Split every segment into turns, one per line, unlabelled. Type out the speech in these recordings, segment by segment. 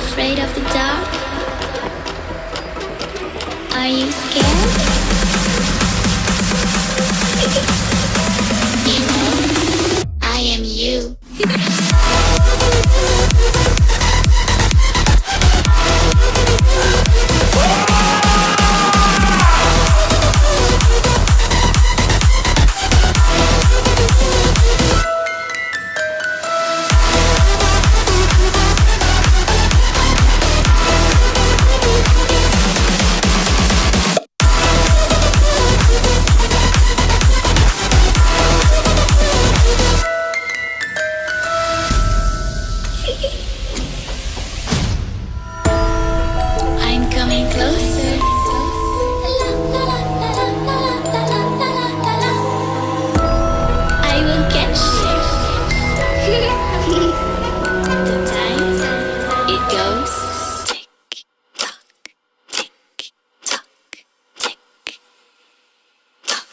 afraid of the dark? Are you scared? You know, I am you. I'm coming closer. I will catch you. The time it goes tick tock, tick tock, tick tock.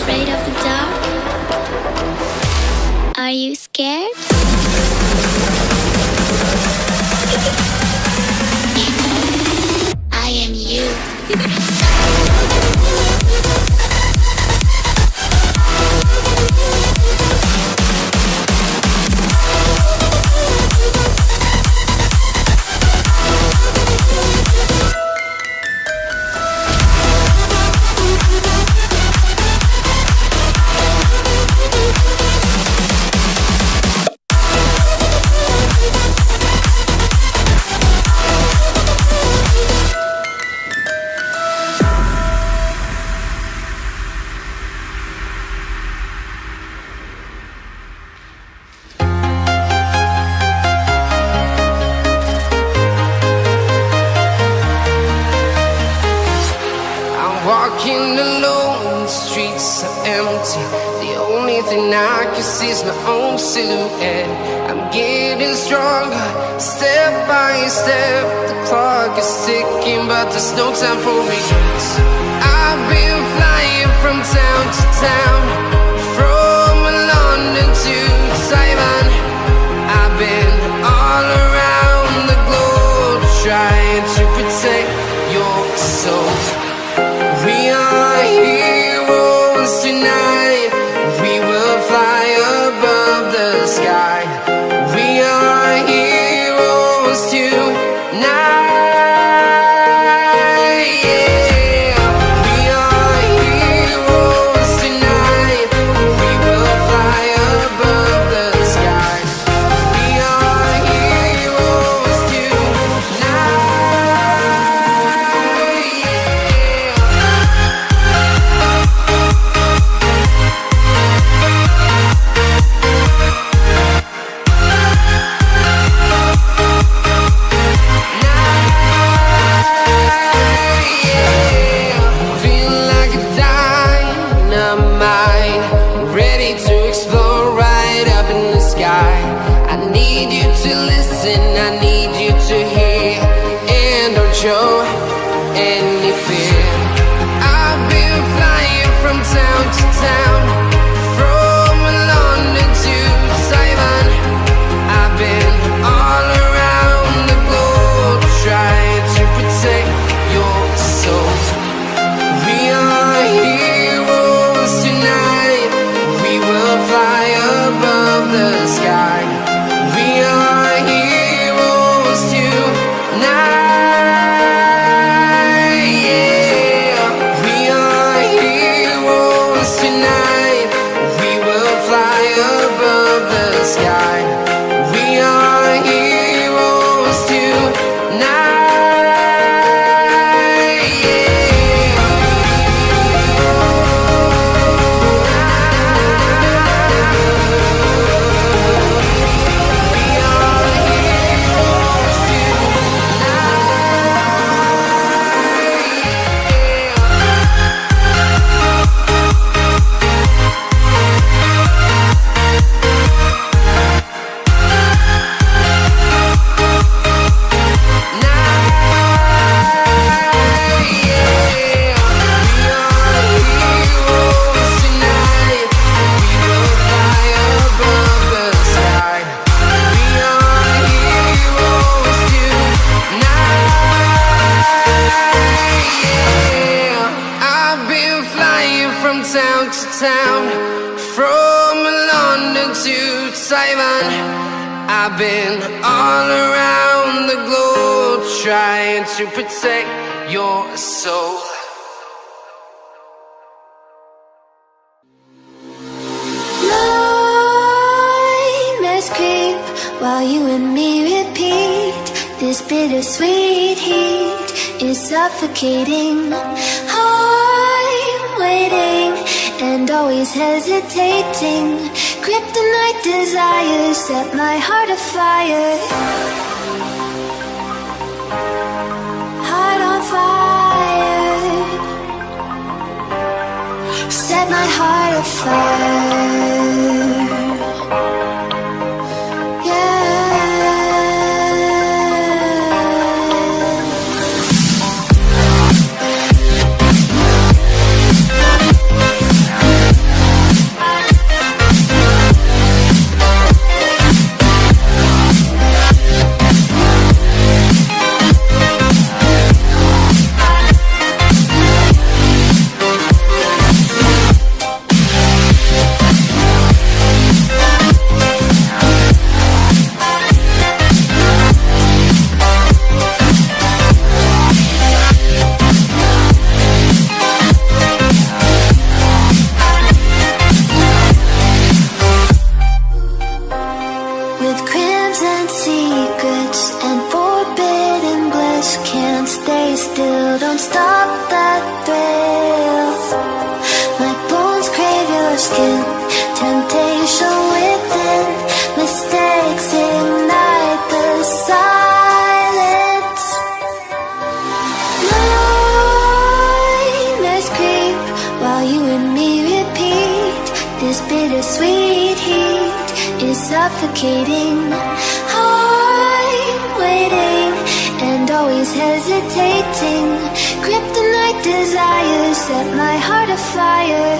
Afraid of the dark? Are you scared? You know, I am you.
Walking alone, the streets are empty. The only thing I can see is my own silhouette. I'm getting stronger, step by step. The clock is ticking, but there's no time for regrets. I've been flying from town to town, from London to Taiwan. I've been all around the globe, trying to protect your soul. We are heroes tonight. We will fly above the sky. We are heroes tonight. Yeah. We are heroes tonight. We will fly above the sky. We are heroes tonight. I need you to hear and don't show any fear. I've been flying from town to town, from London to Taiwan. I've been all around the globe, trying to protect your soul. We are heroes tonight. We will fly above the sky. We are heroes town, from London to Taiwan. I've been all around the globe trying to protect your soul.
Nightmares creep while you and me repeat. This bittersweet heat is suffocating. I'm waiting and always hesitating. Kryptonite desires set my heart afire. Heart on fire. Set my heart afire. With crimson secrets and forbidden bliss, can't stay still, don't stop that thrill. My bones crave your skin, temptation within, mistakes ignite the silence. Nightmares creep while you and me repeat. This bittersweet heat is suffocating. I'm waiting and always hesitating. Kryptonite desires set my heart afire.